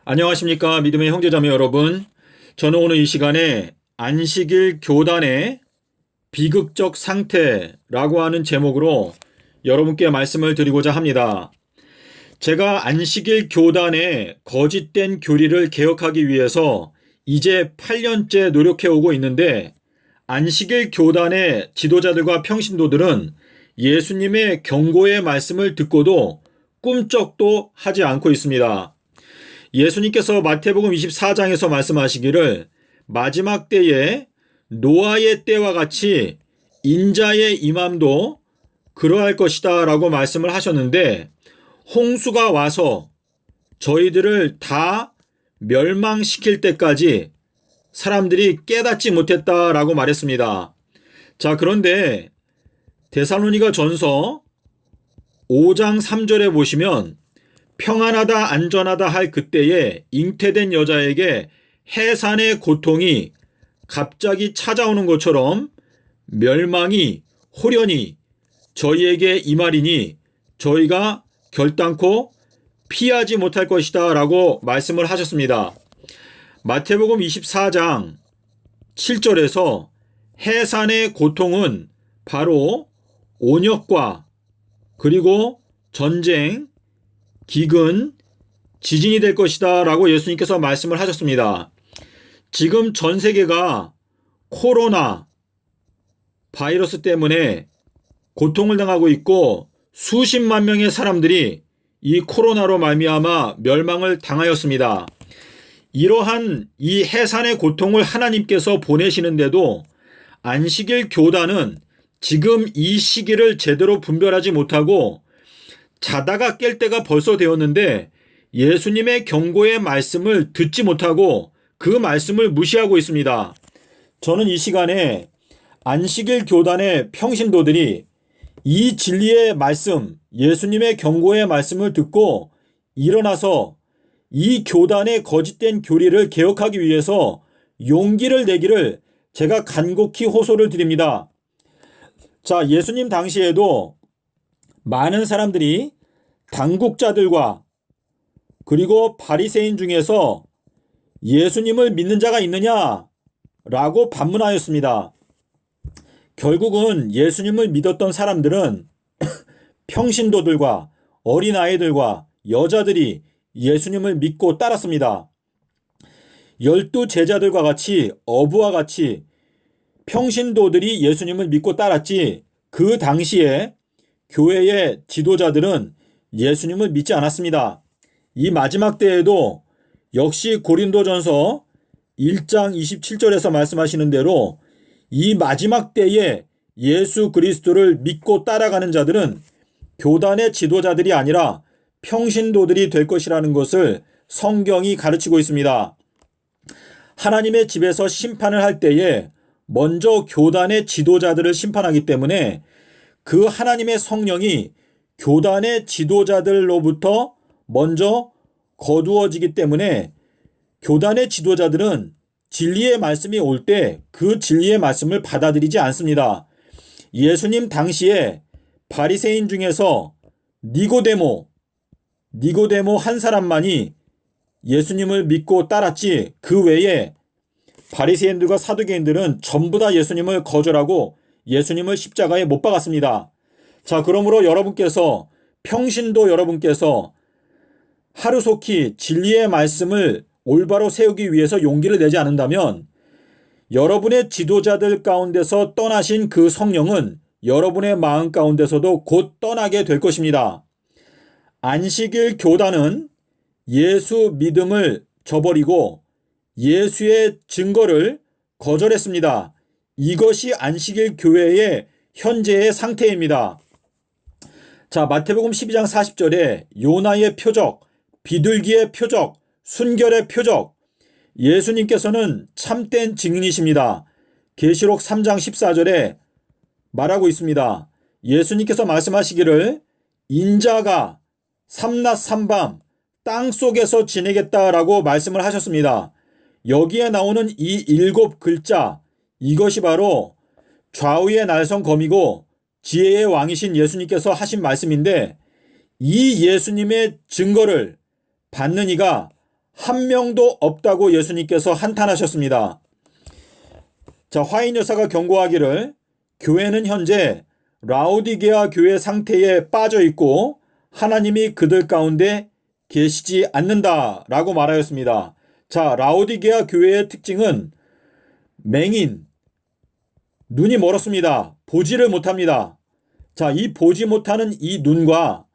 안녕하십니까 믿음의 형제자매 여러분. 저는 오늘 이 시간에 안식일 교단의 비극적 상태라고 하는 제목으로 여러분께 말씀을 드리고자 합니다. 제가 안식일 교단의 거짓된 교리를 개혁하기 위해서 이제 8년째 노력해오고 있는데, 안식일 교단의 지도자들과 평신도들은 예수님의 경고의 말씀을 듣고도 꿈쩍도 하지 않고 있습니다. 예수님께서 마태복음 24장에서 말씀하시기를 마지막 때에 노아의 때와 같이 인자의 임함도 그러할 것이다 라고 말씀을 하셨는데, 홍수가 와서 저희들을 다 멸망시킬 때까지 사람들이 깨닫지 못했다라고 말했습니다. 자, 그런데 데살로니가 전서 5장 3절에 보시면 평안하다 안전하다 할 그때에 잉태된 여자에게 해산의 고통이 갑자기 찾아오는 것처럼 멸망이 호련히 저희에게 임하리니 저희가 결단코 피하지 못할 것이다 라고 말씀을 하셨습니다. 마태복음 24장 7절에서 해산의 고통은 바로 온역과 그리고 전쟁, 기근, 지진이 될 것이다 라고 예수님께서 말씀을 하셨습니다. 지금 전 세계가 코로나 바이러스 때문에 고통을 당하고 있고 수십만 명의 사람들이 이 코로나로 말미암아 멸망을 당하였습니다. 이러한 이 해산의 고통을 하나님께서 보내시는데도 안식일 교단은 지금 이 시기를 제대로 분별하지 못하고 자다가 깰 때가 벌써 되었는데 예수님의 경고의 말씀을 듣지 못하고 그 말씀을 무시하고 있습니다. 저는 이 시간에 안식일 교단의 평신도들이 이 진리의 말씀, 예수님의 경고의 말씀을 듣고 일어나서 이 교단의 거짓된 교리를 개혁하기 위해서 용기를 내기를 제가 간곡히 호소를 드립니다. 자, 예수님 당시에도 많은 사람들이 당국자들과 그리고 바리새인 중에서 예수님을 믿는 자가 있느냐라고 반문하였습니다. 결국은 예수님을 믿었던 사람들은 평신도들과 어린아이들과 여자들이 예수님을 믿고 따랐습니다. 12제자들과 같이 어부와 같이 평신도들이 예수님을 믿고 따랐지, 그 당시에 교회의 지도자들은 예수님을 믿지 않았습니다. 이 마지막 때에도 역시 고린도전서 1장 27절에서 말씀하시는 대로 이 마지막 때에 예수 그리스도를 믿고 따라가는 자들은 교단의 지도자들이 아니라 평신도들이 될 것이라는 것을 성경이 가르치고 있습니다. 하나님의 집에서 심판을 할 때에 먼저 교단의 지도자들을 심판하기 때문에 그 하나님의 성령이 교단의 지도자들로부터 먼저 거두어지기 때문에 교단의 지도자들은 진리의 말씀이 올 때 그 진리의 말씀을 받아들이지 않습니다. 예수님 당시에 바리새인 중에서 니고데모 한 사람만이 예수님을 믿고 따랐지, 그 외에 바리새인들과 사두개인들은 전부 다 예수님을 거절하고 예수님을 십자가에 못 박았습니다. 자, 그러므로 여러분께서, 평신도 여러분께서 하루속히 진리의 말씀을 올바로 세우기 위해서 용기를 내지 않는다면 여러분의 지도자들 가운데서 떠나신 그 성령은 여러분의 마음 가운데서도 곧 떠나게 될 것입니다. 안식일 교단은 예수 믿음을 저버리고 예수의 증거를 거절했습니다. 이것이 안식일 교회의 현재의 상태입니다. 자, 마태복음 12장 40절에 요나의 표적, 비둘기의 표적, 순결의 표적, 예수님께서는 참된 증인이십니다. 계시록 3장 14절에 말하고 있습니다. 예수님께서 말씀하시기를 인자가 삼낮 삼밤 땅속에서 지내겠다라고 말씀을 하셨습니다. 여기에 나오는 이 7글자, 이것이 바로 좌우의 날선 검이고 지혜의 왕이신 예수님께서 하신 말씀인데, 이 예수님의 증거를 받는 이가 한 명도 없다고 예수님께서 한탄하셨습니다. 자, 화인 여사가 경고하기를 교회는 현재 라오디게아 교회 상태에 빠져 있고 하나님이 그들 가운데 계시지 않는다라고 말하였습니다. 자, 라오디게아 교회의 특징은 맹인, 눈이 멀었습니다. 보지를 못합니다. 자, 이 보지 못하는 이 눈과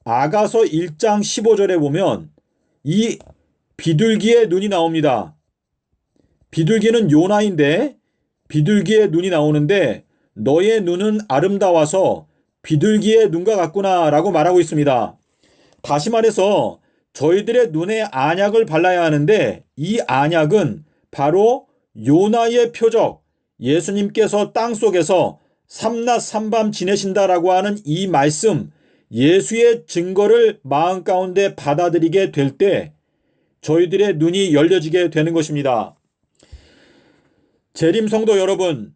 아가서 1장 15절에 보면 이 비둘기의 눈이 나옵니다. 비둘기는 요나인데 비둘기의 눈이 나오는데 너의 눈은 아름다워서 비둘기의 눈과 같구나 라고 말하고 있습니다. 다시 말해서 저희들의 눈에 안약을 발라야 하는데 이 안약은 바로 요나의 표적, 예수님께서 땅속에서 삼낮 삼밤 지내신다라고 하는 이 말씀, 예수의 증거를 마음 가운데 받아들이게 될 때 저희들의 눈이 열려지게 되는 것입니다. 재림 성도 여러분,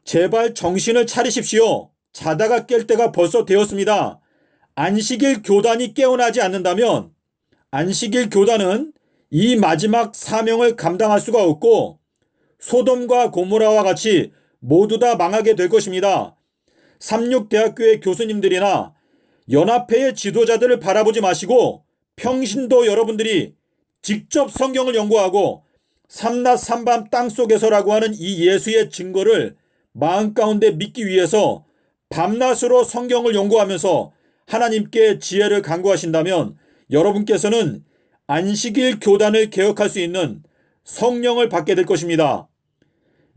제발 정신을 차리십시오. 자다가 깰 때가 벌써 되었습니다. 안식일 교단이 깨어나지 않는다면 안식일 교단은 이 마지막 사명을 감당할 수가 없고 소돔과 고모라와 같이 모두 다 망하게 될 것입니다. 삼육대학교의 교수님들이나 연합회의 지도자들을 바라보지 마시고 평신도 여러분들이 직접 성경을 연구하고 삼낮 삼밤 땅속에서라고 하는 이 예수의 증거를 마음 가운데 믿기 위해서 밤낮으로 성경을 연구하면서 하나님께 지혜를 간구하신다면 여러분께서는 안식일 교단을 개혁할 수 있는 성령을 받게 될 것입니다.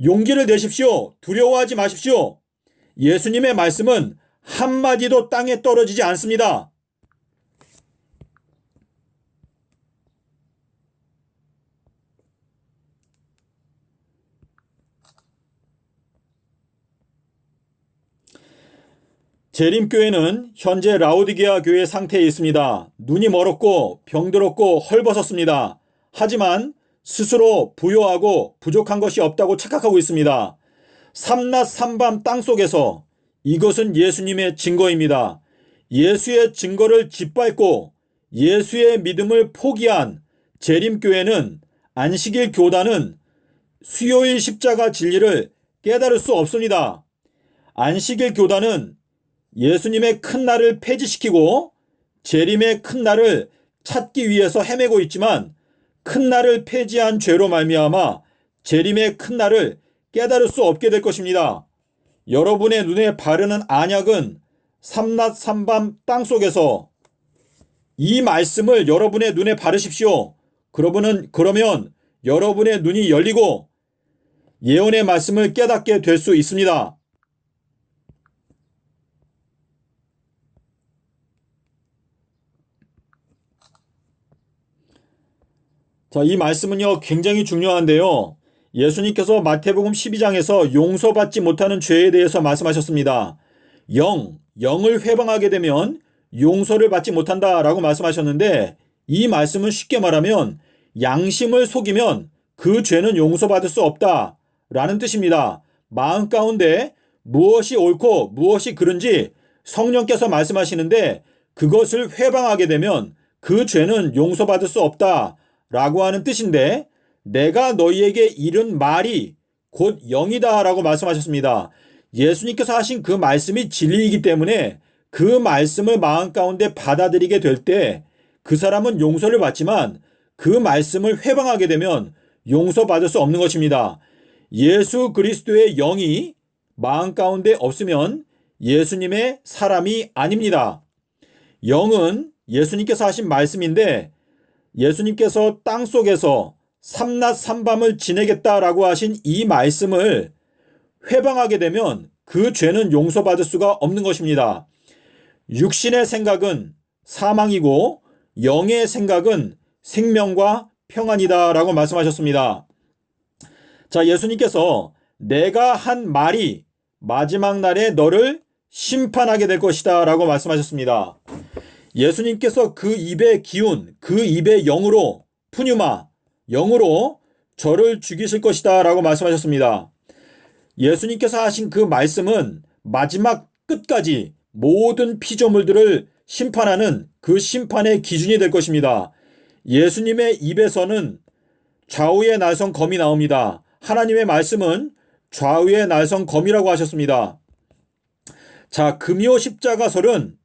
용기를 내십시오. 두려워하지 마십시오. 예수님의 말씀은 한마디도 땅에 떨어지지 않습니다. 재림교회는 현재 라오디게아 교회 상태에 있습니다. 눈이 멀었고 병들었고 헐벗었습니다. 하지만 스스로 부요하고 부족한 것이 없다고 착각하고 있습니다. 삼낮 삼밤 땅속에서 이것은 예수님의 증거입니다. 예수의 증거를 짓밟고 예수의 믿음을 포기한 재림교회는 안식일 교단은 수요일 십자가 진리를 깨달을 수 없습니다. 안식일 교단은 예수님의 큰 날을 폐지시키고 재림의 큰 날을 찾기 위해서 헤매고 있지만 큰 날을 폐지한 죄로 말미암아 재림의 큰 날을 깨달을 수 없게 될 것입니다. 여러분의 눈에 바르는 안약은 삼낮 삼밤 땅속에서 이 말씀을 여러분의 눈에 바르십시오. 그러면 여러분의 눈이 열리고 예언의 말씀을 깨닫게 될 수 있습니다. 자, 이 말씀은요, 굉장히 중요한데요. 예수님께서 마태복음 12장에서 용서받지 못하는 죄에 대해서 말씀하셨습니다. 영을 회방하게 되면 용서를 받지 못한다라고 말씀하셨는데 이 말씀은 쉽게 말하면 양심을 속이면 그 죄는 용서받을 수 없다라는 뜻입니다. 마음 가운데 무엇이 옳고 무엇이 그른지 성령께서 말씀하시는데 그것을 회방하게 되면 그 죄는 용서받을 수 없다 라고 하는 뜻인데 내가 너희에게 이른 말이 곧 영이다 라고 말씀하셨습니다. 예수님께서 하신 그 말씀이 진리이기 때문에 그 말씀을 마음 가운데 받아들이게 될 때 그 사람은 용서를 받지만 그 말씀을 회방하게 되면 용서받을 수 없는 것입니다. 예수 그리스도의 영이 마음 가운데 없으면 예수님의 사람이 아닙니다. 영은 예수님께서 하신 말씀인데 예수님께서 땅속에서 삼낮 삼밤을 지내겠다라고 하신 이 말씀을 회방하게 되면 그 죄는 용서받을 수가 없는 것입니다. 육신의 생각은 사망이고 영의 생각은 생명과 평안이다 라고 말씀하셨습니다. 자, 예수님께서 내가 한 말이 마지막 날에 너를 심판하게 될 것이다 라고 말씀하셨습니다. 예수님께서 그 입의 기운, 그 입의 영으로 푸뉴마, 영으로 저를 죽이실 것이다 라고 말씀하셨습니다. 예수님께서 하신 그 말씀은 마지막 끝까지 모든 피조물들을 심판하는 그 심판의 기준이 될 것입니다. 예수님의 입에서는 좌우의 날선 검이 나옵니다. 하나님의 말씀은 좌우의 날선 검이라고 하셨습니다. 자, 금요 십자가설은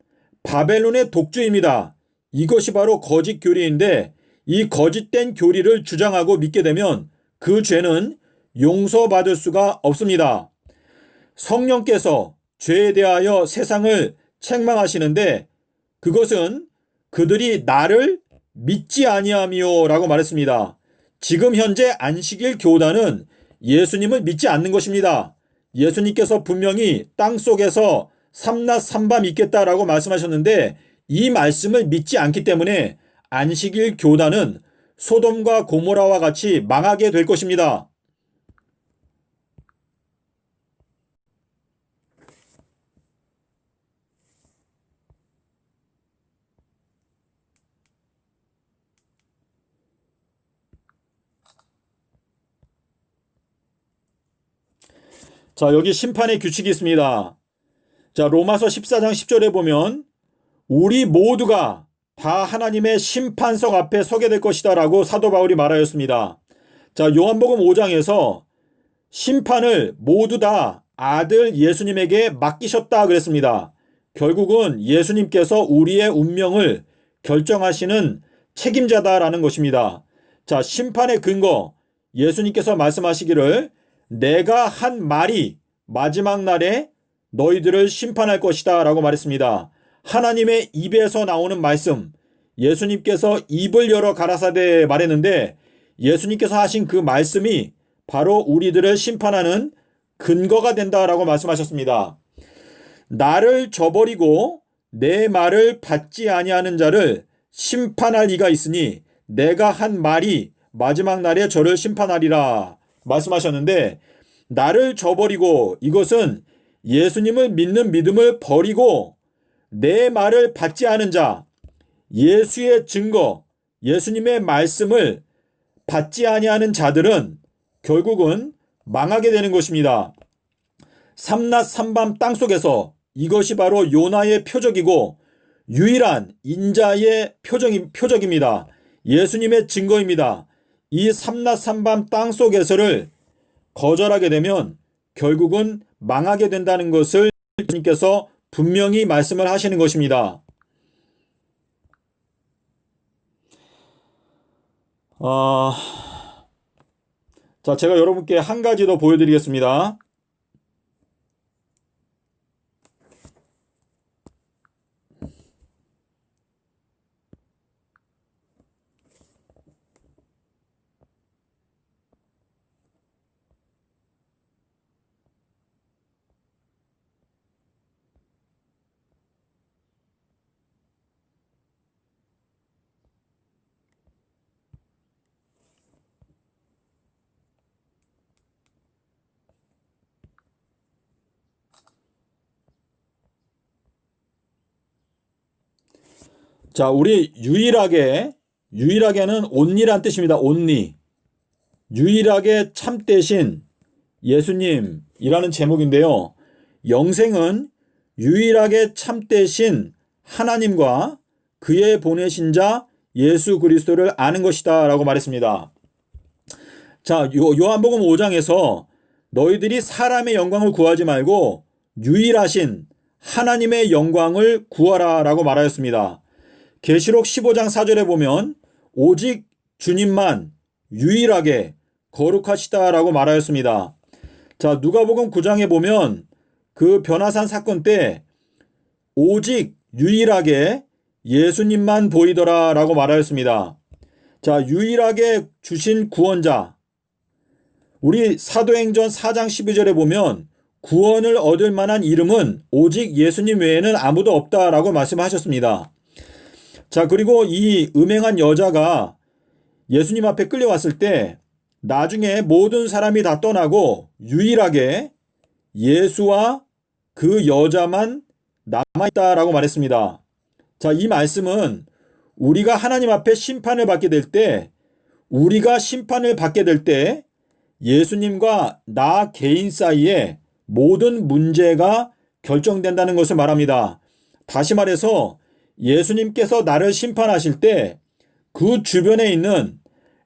바벨론의 독주입니다. 이것이 바로 거짓 교리인데 이 거짓된 교리를 주장하고 믿게 되면 그 죄는 용서받을 수가 없습니다. 성령께서 죄에 대하여 세상을 책망하시는데 그것은 그들이 나를 믿지 아니하미요라고 말했습니다. 지금 현재 안식일 교단은 예수님을 믿지 않는 것입니다. 예수님께서 분명히 땅속에서 삼낮 삼밤 있겠다라고 말씀하셨는데 이 말씀을 믿지 않기 때문에 안식일 교단은 소돔과 고모라와 같이 망하게 될 것입니다. 자, 여기 심판의 규칙이 있습니다. 자, 로마서 14장 10절에 보면 우리 모두가 다 하나님의 심판석 앞에 서게 될 것이다 라고 사도 바울이 말하였습니다. 자, 요한복음 5장에서 심판을 모두 다 아들 예수님에게 맡기셨다 그랬습니다. 결국은 예수님께서 우리의 운명을 결정하시는 책임자다라는 것입니다. 자, 심판의 근거, 예수님께서 말씀하시기를 내가 한 말이 마지막 날에 너희들을 심판할 것이다 라고 말했습니다. 하나님의 입에서 나오는 말씀, 예수님께서 입을 열어 가라사대 말했는데 예수님께서 하신 그 말씀이 바로 우리들을 심판하는 근거가 된다라고 말씀하셨습니다. 나를 저버리고 내 말을 받지 아니하는 자를 심판할 이가 있으니 내가 한 말이 마지막 날에 저를 심판하리라 말씀하셨는데 나를 저버리고 이것은 예수님을 믿는 믿음을 버리고 내 말을 받지 않은 자, 예수의 증거, 예수님의 말씀을 받지 아니하는 자들은 결국은 망하게 되는 것입니다. 삼낮 삼밤 땅속에서 이것이 바로 요나의 표적이고 유일한 인자의 표적입니다. 예수님의 증거입니다. 이 삼낮 삼밤 땅속에서를 거절하게 되면 결국은 망하게 된다는 것을 예수님께서 분명히 말씀을 하시는 것입니다. 자, 제가 여러분께 한 가지 더 보여드리겠습니다. 자, 우리 유일하게는 온리란 뜻입니다. 온리. 유일하게 참되신 예수님이라는 제목인데요. 영생은 유일하게 참되신 하나님과 그의 보내신 자 예수 그리스도를 아는 것이다 라고 말했습니다. 자, 요한복음 5장에서 너희들이 사람의 영광을 구하지 말고 유일하신 하나님의 영광을 구하라 라고 말하였습니다. 계시록 15장 4절에 보면 오직 주님만 유일하게 거룩하시다 라고 말하였습니다. 자, 누가복음 9장에 보면 그 변화산 사건 때 오직 유일하게 예수님만 보이더라 라고 말하였습니다. 자, 유일하게 주신 구원자, 우리 사도행전 4장 12절에 보면 구원을 얻을 만한 이름은 오직 예수님 외에는 아무도 없다라고 말씀하셨습니다. 자, 그리고 이 음행한 여자가 예수님 앞에 끌려왔을 때 나중에 모든 사람이 다 떠나고 유일하게 예수와 그 여자만 남아있다라고 말했습니다. 자, 이 말씀은 우리가 하나님 앞에 심판을 받게 될 때, 우리가 심판을 받게 될 때 예수님과 나 개인 사이에 모든 문제가 결정된다는 것을 말합니다. 다시 말해서 예수님께서 나를 심판하실 때 그 주변에 있는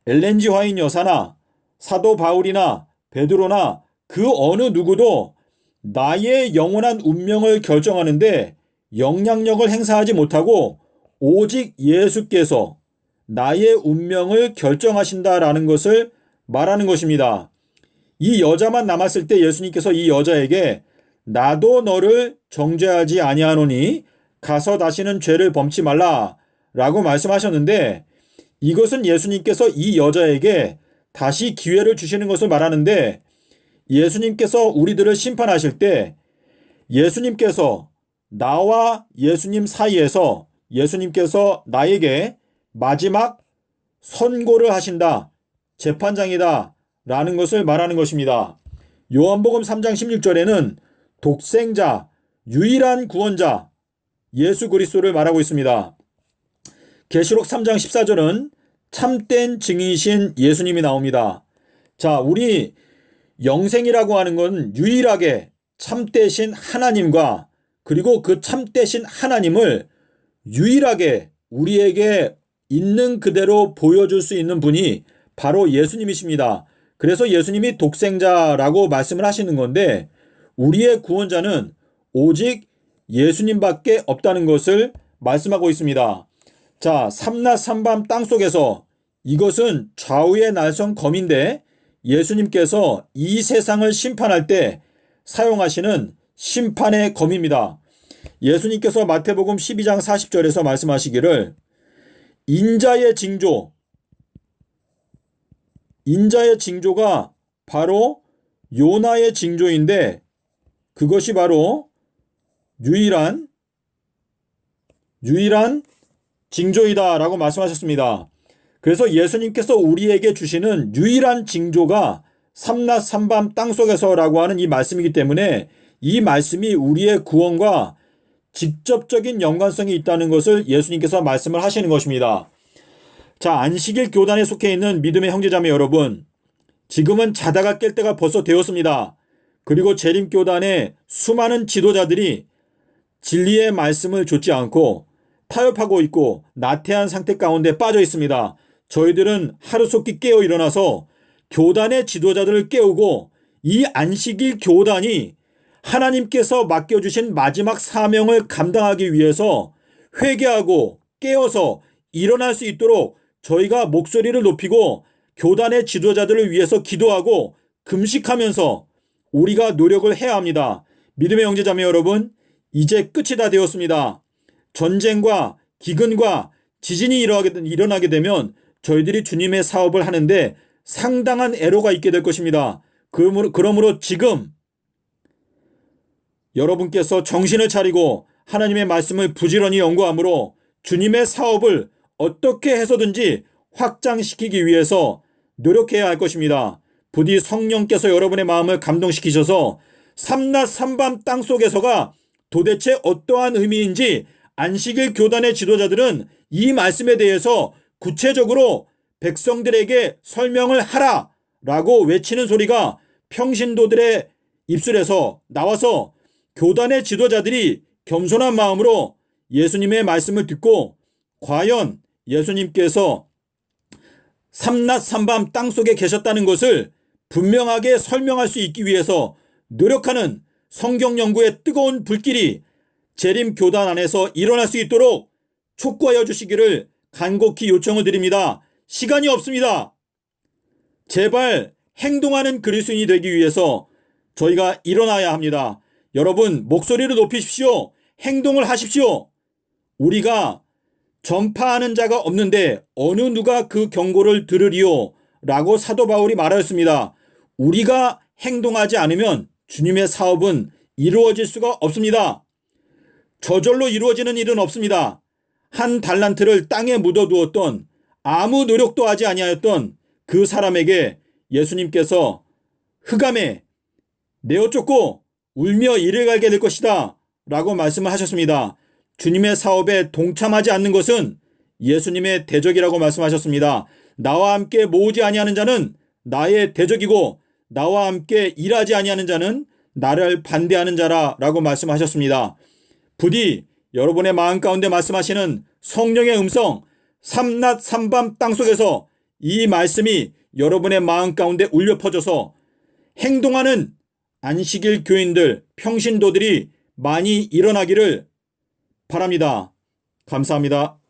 엘렌지 화인 여사나 사도 바울이나 베드로나 그 어느 누구도 나의 영원한 운명을 결정하는데 영향력을 행사하지 못하고 오직 예수께서 나의 운명을 결정하신다라는 것을 말하는 것입니다. 이 여자만 남았을 때 예수님께서 이 여자에게 나도 너를 정죄하지 아니하노니 가서 다시는 죄를 범치 말라 라고 말씀하셨는데, 이것은 예수님께서 이 여자에게 다시 기회를 주시는 것을 말하는데, 예수님께서 우리들을 심판하실 때 예수님께서 나와 예수님 사이에서 예수님께서 나에게 마지막 선고를 하신다, 재판장이다 라는 것을 말하는 것입니다. 요한복음 3장 16절에는 독생자, 유일한 구원자 예수 그리스도를 말하고 있습니다. 계시록 3장 14절은 참된 증인이신 예수님이 나옵니다. 자, 우리 영생이라고 하는 건 유일하게 참되신 하나님과 그리고 그 참되신 하나님을 유일하게 우리에게 있는 그대로 보여줄 수 있는 분이 바로 예수님이십니다. 그래서 예수님이 독생자라고 말씀을 하시는 건데, 우리의 구원자는 오직 예수님밖에 없다는 것을 말씀하고 있습니다. 자, 삼낮 삼밤 땅속에서, 이것은 좌우의 날선 검인데 예수님께서 이 세상을 심판할 때 사용하시는 심판의 검입니다. 예수님께서 마태복음 12장 40절에서 말씀하시기를 인자의 징조가 바로 요나의 징조인데 그것이 바로 유일한 징조이다 라고 말씀하셨습니다. 그래서 예수님께서 우리에게 주시는 유일한 징조가 삼낮 삼밤 땅속에서라고 하는 이 말씀이기 때문에 이 말씀이 우리의 구원과 직접적인 연관성이 있다는 것을 예수님께서 말씀을 하시는 것입니다. 자, 안식일 교단에 속해 있는 믿음의 형제자매 여러분, 지금은 자다가 깰 때가 벌써 되었습니다. 그리고 재림교단의 수많은 지도자들이 진리의 말씀을 좇지 않고 타협하고 있고 나태한 상태 가운데 빠져 있습니다. 저희들은 하루속히 깨어 일어나서 교단의 지도자들을 깨우고 이 안식일 교단이 하나님께서 맡겨주신 마지막 사명을 감당하기 위해서 회개하고 깨어서 일어날 수 있도록 저희가 목소리를 높이고 교단의 지도자들을 위해서 기도하고 금식하면서 우리가 노력을 해야 합니다. 믿음의 형제자매 여러분, 이제 끝이 다 되었습니다. 전쟁과 기근과 지진이 일어나게 되면 저희들이 주님의 사업을 하는데 상당한 애로가 있게 될 것입니다. 그러므로 지금 여러분께서 정신을 차리고 하나님의 말씀을 부지런히 연구함으로 주님의 사업을 어떻게 해서든지 확장시키기 위해서 노력해야 할 것입니다. 부디 성령께서 여러분의 마음을 감동시키셔서 삼낮 삼밤 땅속에서가 도대체 어떠한 의미인지 안식일 교단의 지도자들은 이 말씀에 대해서 구체적으로 백성들에게 설명을 하라 라고 외치는 소리가 평신도들의 입술에서 나와서 교단의 지도자들이 겸손한 마음으로 예수님의 말씀을 듣고 과연 예수님께서 삼낮 삼밤 땅속에 계셨다는 것을 분명하게 설명할 수 있기 위해서 노력하는 성경 연구의 뜨거운 불길이 재림 교단 안에서 일어날 수 있도록 촉구하여 주시기를 간곡히 요청을 드립니다. 시간이 없습니다. 제발 행동하는 그리스도인이 되기 위해서 저희가 일어나야 합니다. 여러분, 목소리를 높이십시오. 행동을 하십시오. 우리가 전파하는 자가 없는데 어느 누가 그 경고를 들으리요? 라고 사도 바울이 말하였습니다. 우리가 행동하지 않으면 주님의 사업은 이루어질 수가 없습니다. 저절로 이루어지는 일은 없습니다. 한 달란트를 땅에 묻어두었던, 아무 노력도 하지 아니하였던 그 사람에게 예수님께서 흑암에 내어 쫓고 울며 이를 갈게 될 것이다 라고 말씀을 하셨습니다. 주님의 사업에 동참하지 않는 것은 예수님의 대적이라고 말씀하셨습니다. 나와 함께 모으지 아니하는 자는 나의 대적이고 나와 함께 일하지 아니하는 자는 나를 반대하는 자라라고 말씀하셨습니다. 부디 여러분의 마음 가운데 말씀하시는 성령의 음성, 삼낮 삼밤 땅속에서 이 말씀이 여러분의 마음 가운데 울려 퍼져서 행동하는 안식일 교인들, 평신도들이 많이 일어나기를 바랍니다. 감사합니다.